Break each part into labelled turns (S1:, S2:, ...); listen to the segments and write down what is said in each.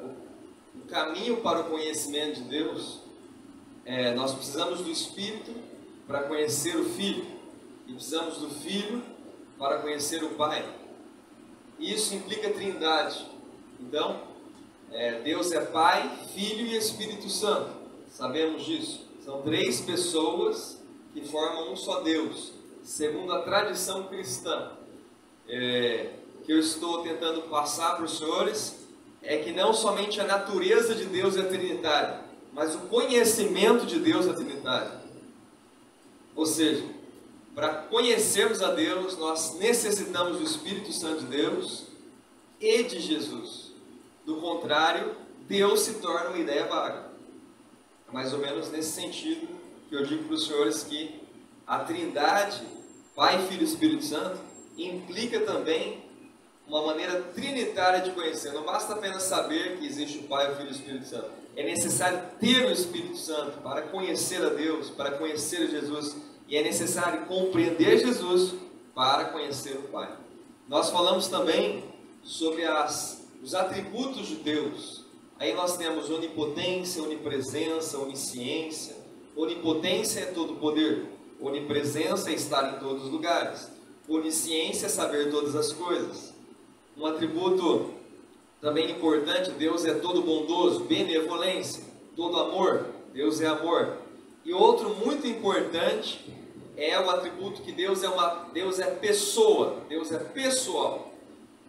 S1: o caminho para o conhecimento de Deus, nós precisamos do Espírito para conhecer o Filho, e precisamos do Filho para conhecer o Pai. Isso implica trindade. Então, Deus é Pai, Filho e Espírito Santo. Sabemos disso. São 3 pessoas que formam um só Deus, segundo a tradição cristã. Que eu estou tentando passar para os senhores é que não somente a natureza de Deus é trinitária, mas o conhecimento de Deus é trinitário. Ou seja, para conhecermos a Deus, nós necessitamos do Espírito Santo de Deus e de Jesus. Do contrário, Deus se torna uma ideia vaga. Mais ou menos nesse sentido que eu digo para os senhores que a Trindade, Pai, Filho e Espírito Santo, implica também uma maneira trinitária de conhecer. Não basta apenas saber que existe o Pai, o Filho e o Espírito Santo. É necessário ter o Espírito Santo para conhecer a Deus, para conhecer Jesus. E é necessário compreender Jesus para conhecer o Pai. Nós falamos também sobre os atributos de Deus. Aí nós temos onipotência, onipresença, onisciência. Onipotência é todo poder. Onipresença é estar em todos os lugares. Onisciência é saber todas as coisas. Um atributo também importante, Deus é todo bondoso, benevolência, todo amor, Deus é amor. E outro muito importante é o atributo que Deus é pessoa, Deus é pessoal.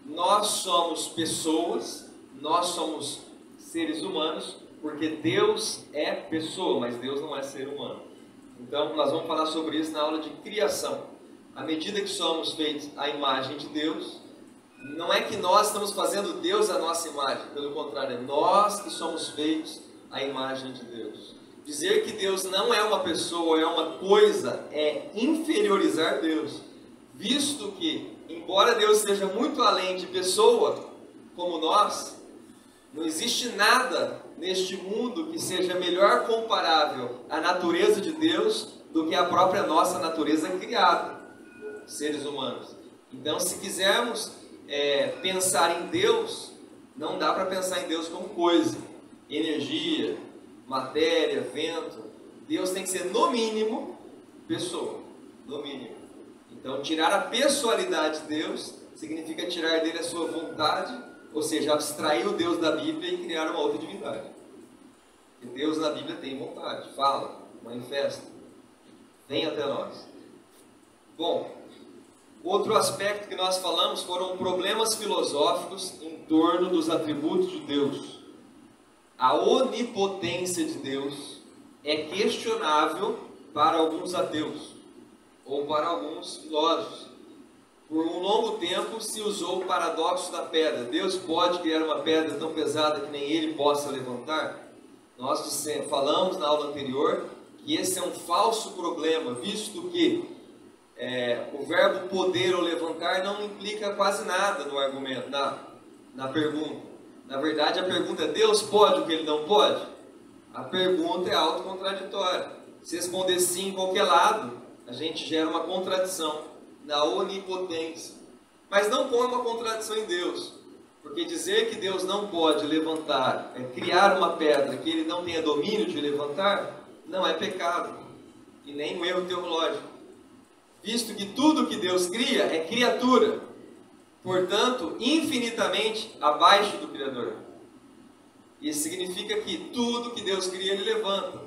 S1: Nós somos pessoas, nós somos seres humanos, porque Deus é pessoa, mas Deus não é ser humano. Então nós vamos falar sobre isso na aula de criação. À medida que somos feitos à imagem de Deus, não é que nós estamos fazendo Deus à nossa imagem, pelo contrário, é nós que somos feitos à imagem de Deus. Dizer que Deus não é uma pessoa, é uma coisa, é inferiorizar Deus, visto que, embora Deus seja muito além de pessoa, como nós, não existe nada neste mundo que seja melhor comparável à natureza de Deus do que a própria nossa natureza criada, seres humanos. Então, se quisermos pensar em Deus, não dá para pensar em Deus como coisa, energia, matéria, vento. Deus tem que ser, no mínimo, pessoa, no mínimo. Então, tirar a pessoalidade de Deus significa tirar dele a sua vontade, ou seja, abstrair o Deus da Bíblia e criar uma outra divindade. E Deus na Bíblia tem vontade, fala, manifesta, vem até nós. Bom, outro aspecto que nós falamos foram problemas filosóficos em torno dos atributos de Deus. A onipotência de Deus é questionável para alguns ateus ou para alguns filósofos. Por um longo tempo se usou o paradoxo da pedra. Deus pode criar uma pedra tão pesada que nem ele possa levantar? Nós falamos na aula anterior que esse é um falso problema, visto que o verbo poder ou levantar não implica quase nada no argumento, na pergunta. Na verdade, a pergunta é: Deus pode o que ele não pode? A pergunta é autocontraditória. Se responder sim em qualquer lado, a gente gera uma contradição na onipotência. Mas não põe uma contradição em Deus, porque dizer que Deus não pode levantar, criar uma pedra que ele não tenha domínio de levantar, não é pecado e nem um erro teológico, visto que tudo que Deus cria é criatura, portanto, infinitamente abaixo do Criador. Isso significa que tudo que Deus cria, ele levanta.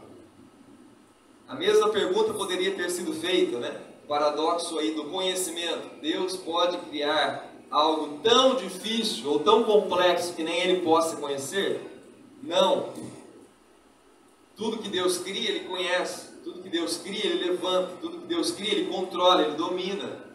S1: A mesma pergunta poderia ter sido feita, né? O paradoxo aí do conhecimento. Deus pode criar algo tão difícil ou tão complexo que nem ele possa conhecer? Não. Tudo que Deus cria, ele conhece. Tudo que Deus cria, ele levanta. Tudo que Deus cria, ele controla, ele domina.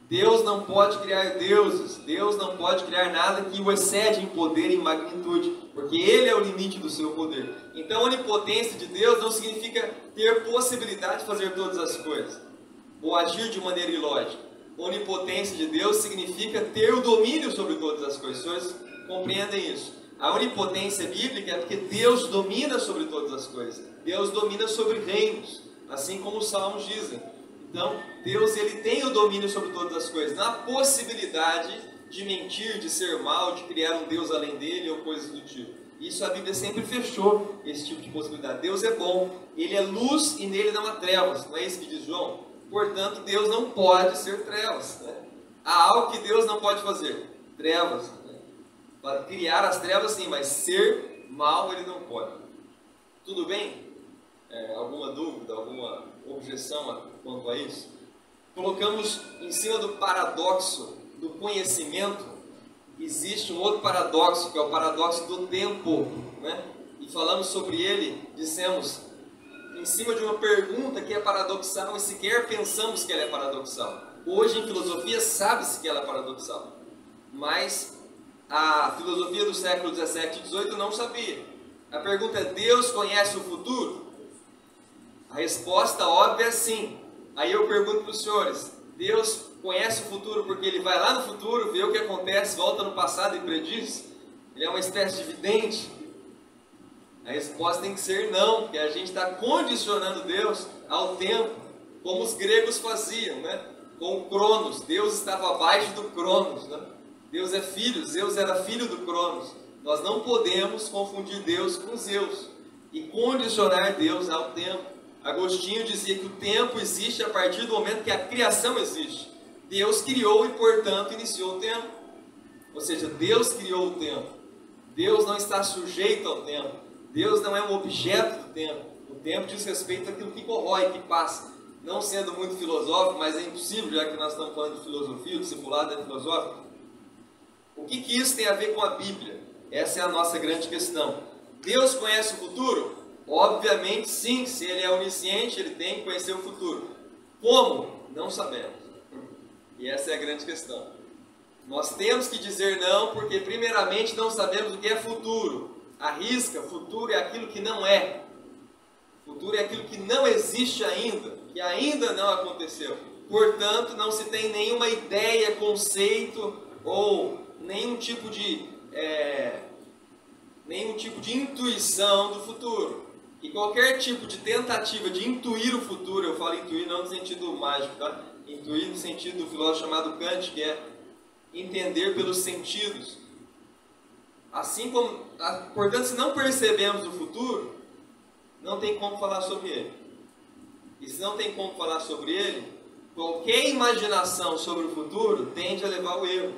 S1: Deus não pode criar deuses. Deus não pode criar nada que o excede em poder e em magnitude, porque ele é o limite do seu poder. Então, a onipotência de Deus não significa ter possibilidade de fazer todas as coisas, ou agir de maneira ilógica. A onipotência de Deus significa ter o domínio sobre todas as coisas. Vocês compreendem isso? A onipotência bíblica é porque Deus domina sobre todas as coisas. Deus domina sobre reinos, assim como os salmos dizem. Então, Deus, ele tem o domínio sobre todas as coisas. Não há possibilidade de mentir, de ser mal, de criar um Deus além dele ou coisas do tipo. Isso a Bíblia sempre fechou, esse tipo de possibilidade. Deus é bom, Ele é luz e nele não há trevas. Não é isso que diz João? Portanto, Deus não pode ser trevas. Né? Há algo que Deus não pode fazer. Trevas. Né? Para criar as trevas sim, mas ser mal Ele não pode. Tudo bem? Alguma dúvida, alguma objeção quanto a isso? Colocamos em cima do paradoxo do conhecimento. Existe um outro paradoxo, que é o paradoxo do tempo, né? E falamos sobre ele, dissemos, em cima de uma pergunta que é paradoxal e sequer pensamos que ela é paradoxal. Hoje em filosofia sabe-se que ela é paradoxal, mas a filosofia do século 17 e 18 não sabia. A pergunta é: Deus conhece o futuro? A resposta óbvia é sim. Aí eu pergunto para os senhores: Deus conhece o futuro porque Ele vai lá no futuro, vê o que acontece, volta no passado e prediz? Ele é uma espécie de vidente? A resposta tem que ser não, porque a gente está condicionando Deus ao tempo, como os gregos faziam, né? Com o Cronos. Deus estava abaixo do Cronos, né? Deus é filho, Zeus era filho do Cronos. Nós não podemos confundir Deus com Zeus e condicionar Deus ao tempo. Agostinho dizia que o tempo existe a partir do momento que a criação existe. Deus criou e, portanto, iniciou o tempo. Ou seja, Deus criou o tempo. Deus não está sujeito ao tempo. Deus não é um objeto do tempo. O tempo diz respeito àquilo que corrói, que passa. Não sendo muito filosófico, mas é impossível, já que nós estamos falando de filosofia, o discipulado é filosófico. O que isso tem a ver com a Bíblia? Essa é a nossa grande questão. Deus conhece o futuro? Obviamente sim, se Ele é onisciente, Ele tem que conhecer o futuro. Como? Não sabemos. E essa é a grande questão. Nós temos que dizer não, porque primeiramente não sabemos o que é futuro. Arrisca, futuro é aquilo que não é. Futuro é aquilo que não existe ainda, que ainda não aconteceu. Portanto, não se tem nenhuma ideia, conceito ou nenhum tipo de intuição do futuro. E qualquer tipo de tentativa de intuir o futuro, eu falo intuir não no sentido mágico, tá? Intuir no sentido do filósofo chamado Kant, que é entender pelos sentidos. Assim como, portanto, se não percebemos o futuro, não tem como falar sobre ele. E se não tem como falar sobre ele, qualquer imaginação sobre o futuro tende a levar ao erro.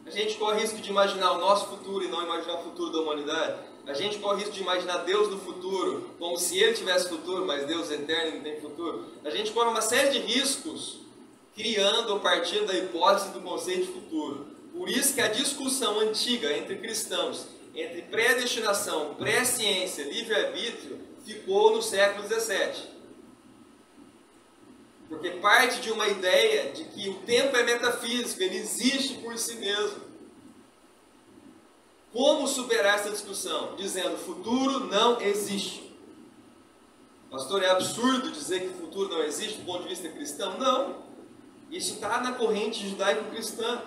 S1: A gente corre risco de imaginar o nosso futuro e não imaginar o futuro da humanidade. A gente corre risco de imaginar Deus no futuro, como se Ele tivesse futuro, mas Deus é eterno e não tem futuro. A gente corre uma série de riscos, criando ou partindo da hipótese do conceito de futuro. Por isso que a discussão antiga entre cristãos, entre predestinação, pré-ciência, livre-arbítrio, ficou no século XVII. Porque parte de uma ideia de que o tempo é metafísico, ele existe por si mesmo. Como superar essa discussão? Dizendo, futuro não existe. Pastor, é absurdo dizer que o futuro não existe do ponto de vista cristão? Não. Isso está na corrente judaico-cristã.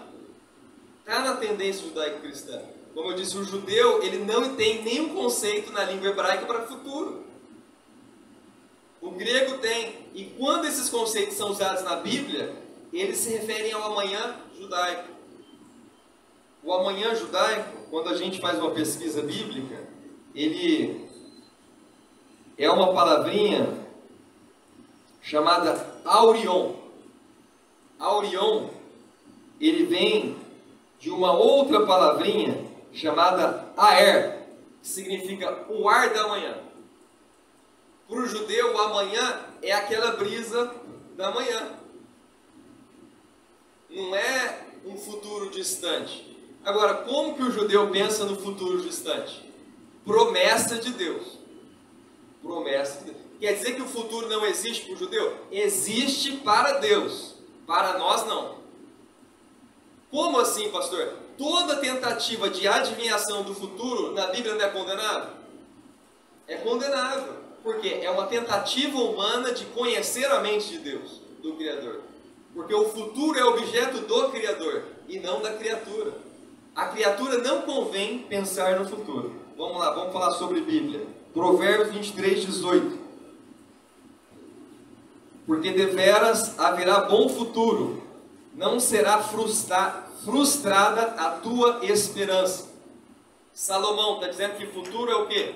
S1: Está na tendência judaico-cristã. Como eu disse, o judeu ele não tem nenhum conceito na língua hebraica para futuro. O grego tem. E quando esses conceitos são usados na Bíblia, eles se referem ao amanhã judaico. O amanhã judaico, quando a gente faz uma pesquisa bíblica, ele é uma palavrinha chamada aurion. Aurion, ele vem de uma outra palavrinha chamada aer, que significa o ar da manhã. Para o judeu, o amanhã é aquela brisa da manhã. Não é um futuro distante. Agora, como que o judeu pensa no futuro distante? Promessa de Deus. Promessa de Deus. Quer dizer que o futuro não existe para o judeu? Existe para Deus. Para nós, não. Como assim, pastor? Toda tentativa de adivinhação do futuro na Bíblia não é condenável? É condenável. Porque é uma tentativa humana de conhecer a mente de Deus, do Criador. Porque o futuro é objeto do Criador e não da criatura. A criatura não convém pensar no futuro. Vamos lá, vamos falar sobre Bíblia. Provérbios 23, 18. Porque deveras haverá bom futuro, não será frustrada a tua esperança. Salomão está dizendo que futuro é o quê?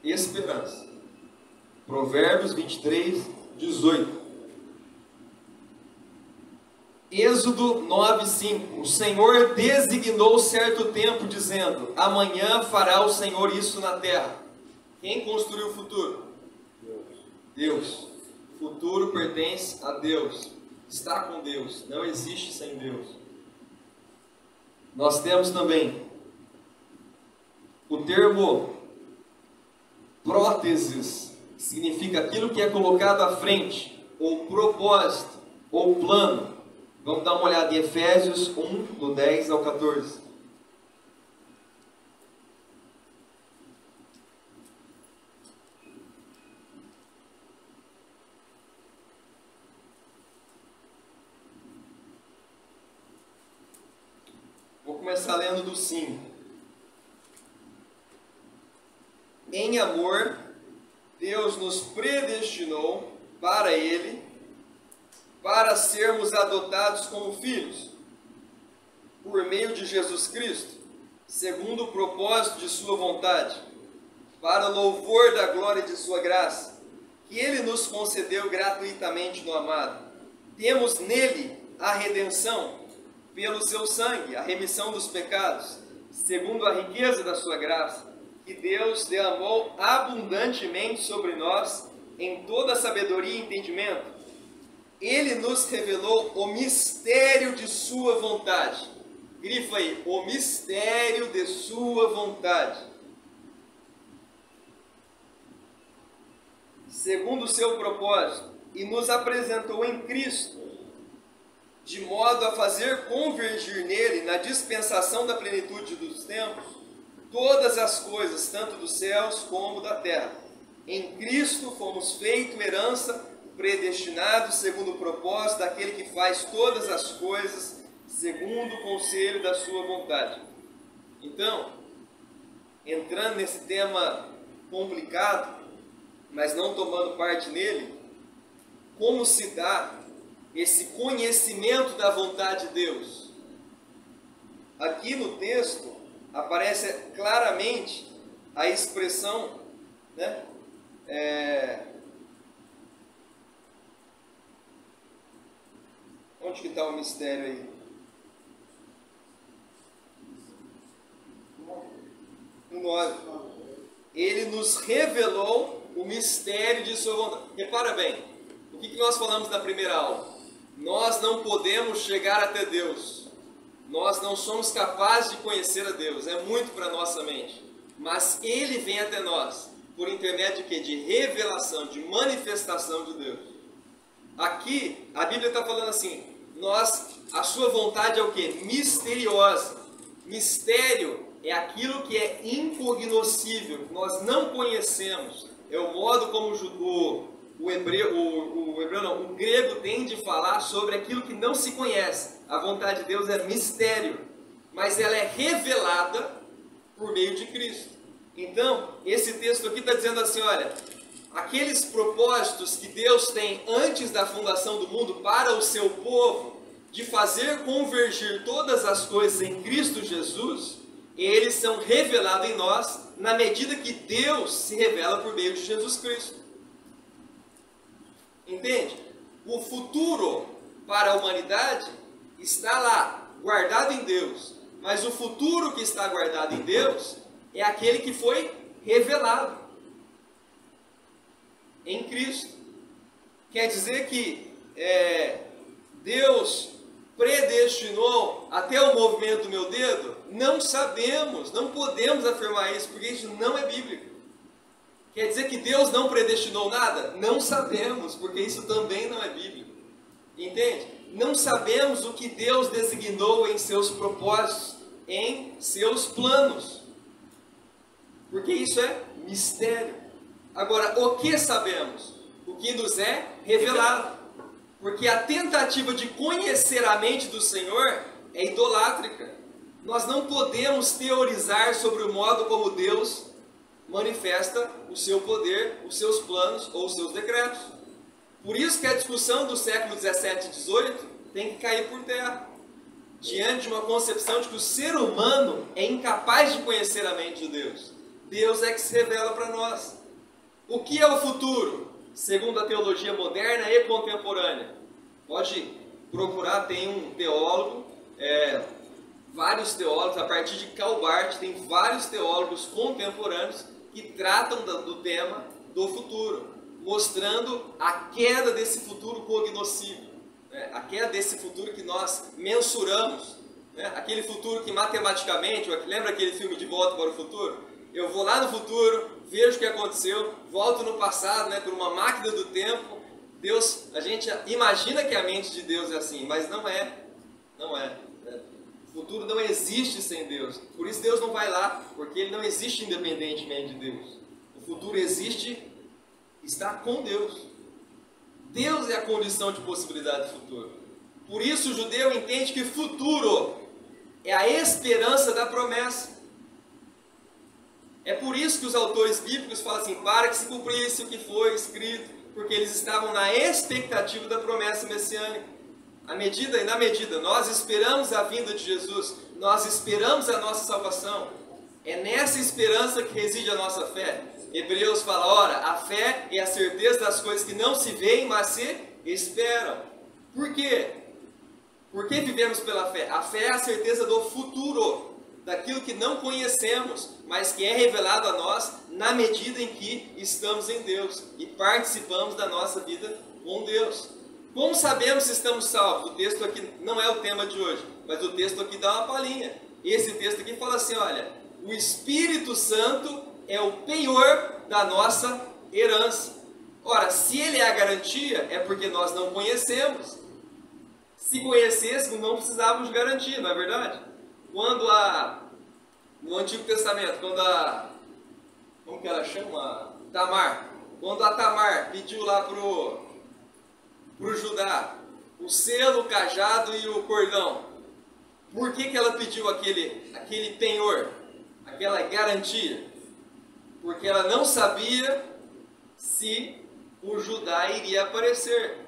S1: Esperança. Provérbios 23, 18. Êxodo 9, 5. O Senhor designou certo tempo, dizendo: amanhã fará o Senhor isso na terra. Quem construiu o futuro? Deus. O futuro pertence a Deus. Está com Deus. Não existe sem Deus. Nós temos também o termo próteses, que significa aquilo que é colocado à frente, ou propósito, ou plano. Vamos dar uma olhada em Efésios 1, do 10 ao 14. Vou começar lendo do 5. Em amor, Deus nos predestinou para Ele, para sermos adotados como filhos, por meio de Jesus Cristo, segundo o propósito de sua vontade, para o louvor da glória de sua graça, que Ele nos concedeu gratuitamente no amado. Temos nele a redenção, pelo seu sangue, a remissão dos pecados, segundo a riqueza da sua graça, que Deus derramou abundantemente sobre nós, em toda sabedoria e entendimento. Ele nos revelou o mistério de sua vontade. Grifa aí, o mistério de sua vontade. Segundo o seu propósito, e nos apresentou em Cristo, de modo a fazer convergir nele, na dispensação da plenitude dos tempos, todas as coisas, tanto dos céus como da terra. Em Cristo fomos feitos herança, predestinados segundo o propósito daquele que faz todas as coisas segundo o conselho da sua vontade. Então, entrando nesse tema complicado, mas não tomando parte nele, como se dá esse conhecimento da vontade de Deus? Aqui no texto aparece claramente a expressão, né? Onde que está o mistério aí? No 9. Ele nos revelou o mistério de sua vontade. Repara bem, o que nós falamos na primeira aula? Nós não podemos chegar até Deus. Nós não somos capazes de conhecer a Deus. É muito para a nossa mente. Mas Ele vem até nós por intermédio de quê? De revelação, de manifestação de Deus. Aqui, a Bíblia está falando assim, a sua vontade é o quê? Misteriosa. Mistério é aquilo que é incognoscível, que nós não conhecemos. É o modo como o grego tem de falar sobre aquilo que não se conhece. A vontade de Deus é mistério, mas ela é revelada por meio de Cristo. Então, esse texto aqui está dizendo assim, olha, aqueles propósitos que Deus tem antes da fundação do mundo para o seu povo, de fazer convergir todas as coisas em Cristo Jesus, eles são revelados em nós na medida que Deus se revela por meio de Jesus Cristo. Entende? O futuro para a humanidade está lá, guardado em Deus. Mas o futuro que está guardado em Deus é aquele que foi revelado em Cristo. Quer dizer que Deus predestinou até o movimento do meu dedo? Não sabemos, não podemos afirmar isso, porque isso não é bíblico. Quer dizer que Deus não predestinou nada? Não sabemos, porque isso também não é bíblico. Entende? Não sabemos o que Deus designou em seus propósitos, em seus planos. Porque isso é mistério. Agora, o que sabemos? O que nos é revelado. Porque a tentativa de conhecer a mente do Senhor é idolátrica. Nós não podemos teorizar sobre o modo como Deus manifesta o seu poder, os seus planos ou os seus decretos. Por isso que a discussão do século 17 e 18 tem que cair por terra. diante de uma concepção de que o ser humano é incapaz de conhecer a mente de Deus. Deus é que se revela para nós. O que é o futuro? Segundo a teologia moderna e contemporânea. Pode procurar, tem um teólogo, vários teólogos, a partir de Karl Barth, tem vários teólogos contemporâneos que tratam do tema do futuro, mostrando a queda desse futuro cognoscível, né? A queda desse futuro que nós mensuramos, né? Aquele futuro que matematicamente, lembra aquele filme De Volta para o Futuro? Eu vou lá no futuro, vejo o que aconteceu, volto no passado, né, por uma máquina do tempo. Deus, a gente imagina que a mente de Deus é assim, mas não é. Não é. O futuro não existe sem Deus. Por isso Deus não vai lá, porque Ele não existe independentemente de Deus. O futuro existe, está com Deus. Deus é a condição de possibilidade do futuro. Por isso o judeu entende que futuro é a esperança da promessa. É por isso que os autores bíblicos falam assim, para que se cumprisse o que foi escrito, porque eles estavam na expectativa da promessa messiânica. Na medida, nós esperamos a vinda de Jesus, nós esperamos a nossa salvação. É nessa esperança que reside a nossa fé. Hebreus fala, ora, a fé é a certeza das coisas que não se veem, mas se esperam. Por quê? Por que vivemos pela fé? A fé é a certeza do futuro, daquilo que não conhecemos, mas que é revelado a nós na medida em que estamos em Deus e participamos da nossa vida com Deus. Como sabemos se estamos salvos? O texto aqui não é o tema de hoje, mas o texto aqui dá uma palhinha. Esse texto aqui fala assim, olha, o Espírito Santo é o penhor da nossa herança. Ora, se ele é a garantia, é porque nós não conhecemos. Se conhecêssemos, não precisávamos de garantia, não é verdade? No Antigo Testamento, como que ela chama? Tamar. Quando a Tamar pediu lá pro Judá o selo, o cajado e o cordão, por que ela pediu aquele penhor, aquela garantia? Porque ela não sabia se o Judá iria aparecer.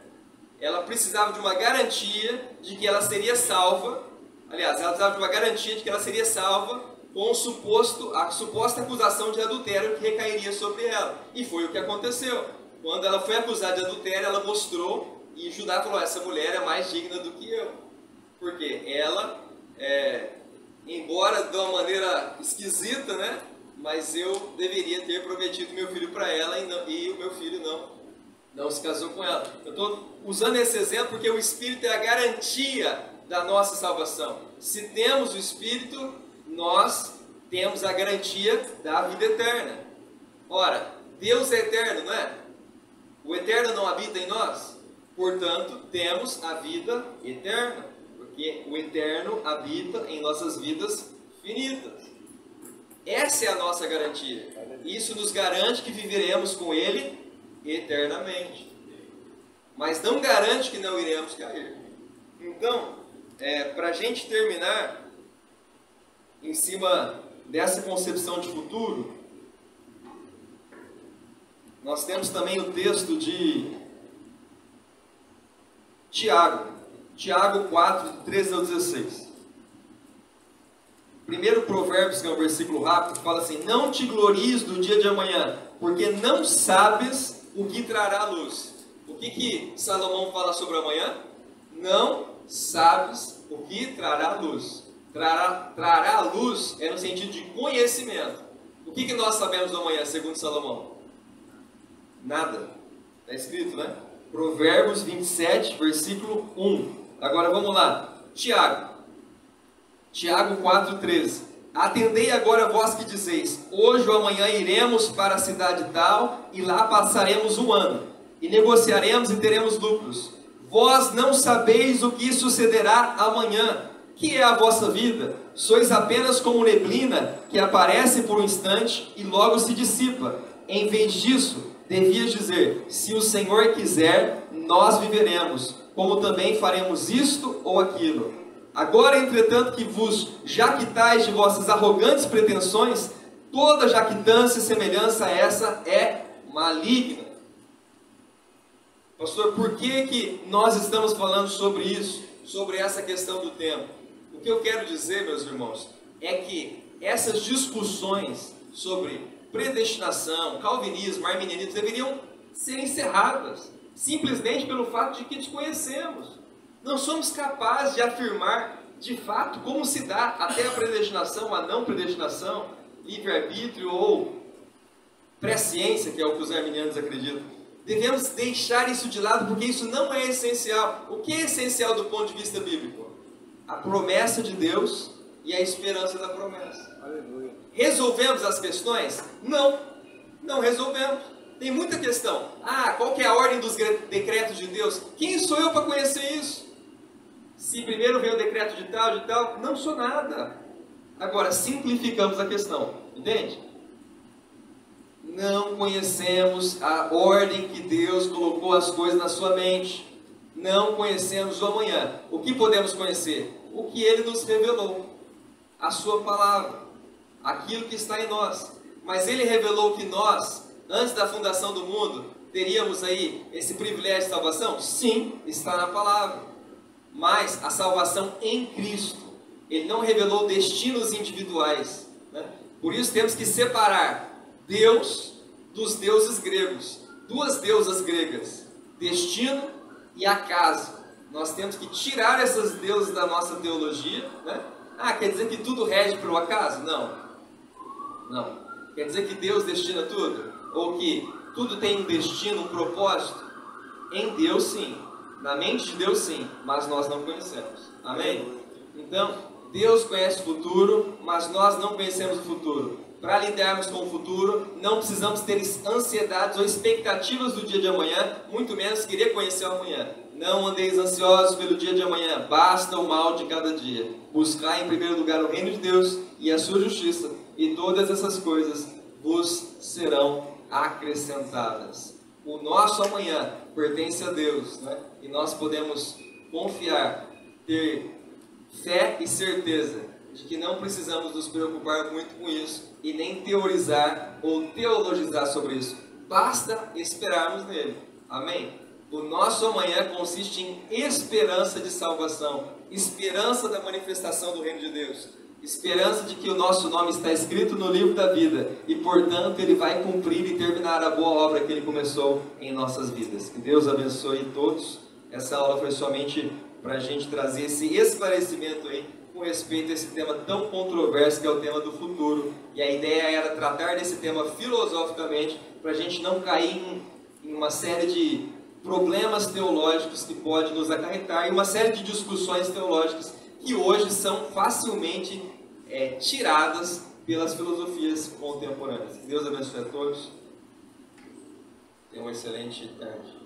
S1: Ela precisava de uma garantia de que ela seria salva. Aliás, ela precisava de uma garantia de que ela seria salva com a suposta acusação de adultério que recairia sobre ela. E foi o que aconteceu. Quando ela foi acusada de adultério, ela mostrou, e Judá falou, essa mulher é mais digna do que eu. Porque ela, embora de uma maneira esquisita, né? Mas eu deveria ter prometido meu filho para ela e o meu filho não se casou com ela. Eu estou usando esse exemplo porque o Espírito é a garantia da nossa salvação. Se temos o Espírito, nós temos a garantia da vida eterna. Ora, Deus é eterno, não é? O eterno não habita em nós? Portanto, temos a vida eterna, porque o eterno habita em nossas vidas finitas. Essa é a nossa garantia. Isso nos garante que viveremos com Ele eternamente. Mas não garante que não iremos cair. Então, para a gente terminar em cima dessa concepção de futuro, nós temos também o texto de Tiago 4, 13 ao 16. Primeiro Provérbios, que é um versículo rápido, fala assim, não te glories do dia de amanhã, porque não sabes o que trará a luz. O que Salomão fala sobre amanhã? Não sabes o que trará a luz. Trará a luz é no sentido de conhecimento. O que nós sabemos do amanhã, segundo Salomão? Nada. Está escrito, né? Provérbios 27, versículo 1. Agora vamos lá. Tiago 4,13. Atendei agora vós que dizeis, hoje ou amanhã iremos para a cidade tal, e lá passaremos um ano, e negociaremos e teremos lucros. Vós não sabeis o que sucederá amanhã. Que é a vossa vida? Sois apenas como neblina, que aparece por um instante e logo se dissipa. Em vez disso, devias dizer, se o Senhor quiser, nós viveremos, como também faremos isto ou aquilo. Agora, entretanto, que vos jactais de vossas arrogantes pretensões, toda jactância e semelhança a essa é maligna. Pastor, por que nós estamos falando sobre isso? Sobre essa questão do tempo? O que eu quero dizer, meus irmãos, é que essas discussões sobre predestinação, calvinismo, arminianismo deveriam ser encerradas, simplesmente pelo fato de que desconhecemos. Não somos capazes de afirmar, de fato, como se dá até a predestinação, a não predestinação, livre-arbítrio ou presciência, que é o que os arminianos acreditam. Devemos deixar isso de lado, porque isso não é essencial. O que é essencial do ponto de vista bíblico? A promessa de Deus e a esperança da promessa.
S2: Aleluia.
S1: Resolvemos as questões? Não, não resolvemos. Tem muita questão. Qual que é a ordem dos decretos de Deus? Quem sou eu para conhecer isso? Se primeiro vem o decreto de tal, não sou nada. Agora, simplificamos a questão, entende? Não conhecemos a ordem que Deus colocou as coisas na sua mente. Não conhecemos o amanhã. O que podemos conhecer? O que Ele nos revelou. A sua palavra. Aquilo que está em nós. Mas Ele revelou que nós, antes da fundação do mundo, teríamos aí esse privilégio de salvação? Sim, está na palavra. Mas a salvação em Cristo. Ele não revelou destinos individuais, né? Por isso temos que separar Deus dos deuses gregos. Duas deusas gregas, destino e acaso. Nós temos que tirar essas deusas da nossa teologia, né? Quer dizer que tudo rege pelo acaso? Não. Quer dizer que Deus destina tudo? Ou que tudo tem um destino, um propósito? Em Deus sim, na mente de Deus sim, mas nós não conhecemos. Amém? Então, Deus conhece o futuro, mas nós não conhecemos o futuro. Para lidarmos com o futuro, não precisamos ter ansiedades ou expectativas do dia de amanhã, muito menos querer conhecer o amanhã. Não andeis ansiosos pelo dia de amanhã, basta o mal de cada dia. Buscar em primeiro lugar o reino de Deus e a sua justiça, e todas essas coisas vos serão acrescentadas. O nosso amanhã pertence a Deus, né? E nós podemos confiar, ter fé e certeza de que não precisamos nos preocupar muito com isso e nem teorizar ou teologizar sobre isso. Basta esperarmos nele. Amém? O nosso amanhã consiste em esperança de salvação, esperança da manifestação do reino de Deus, esperança de que o nosso nome está escrito no livro da vida e, portanto, Ele vai cumprir e terminar a boa obra que Ele começou em nossas vidas. Que Deus abençoe todos. Essa aula foi somente para a gente trazer esse esclarecimento aí com respeito a esse tema tão controverso que é o tema do futuro. E a ideia era tratar desse tema filosoficamente para a gente não cair em uma série de problemas teológicos que pode nos acarretar e uma série de discussões teológicas que hoje são facilmente tiradas pelas filosofias contemporâneas. Que Deus abençoe a todos. Tenham uma excelente tarde.